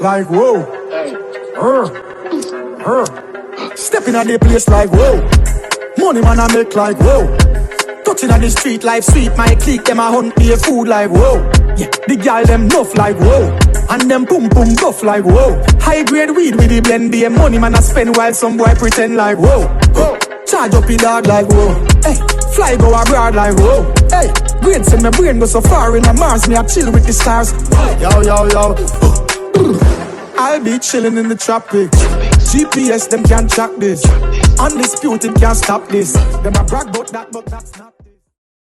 like whoa. Stepping at the place like whoa. Money man I make like whoa. Touching on the street life sweet. My clique them a hunt me a food like whoa. Yeah, the girl them nuff like whoa. And them pum pum buff like whoa. High grade weed with the blend. Be a money man I spend while some boy pretend like whoa. Charge up in dog like whoa. Hey, fly go abroad like whoa. Hey, brain send my brain go so far in a Mars. Me I chill with the stars. Yo yo yo. I'll be chilling in the tropics. GPS them can't track this. Undisputed can't stop this. Them a brag about that but that's not.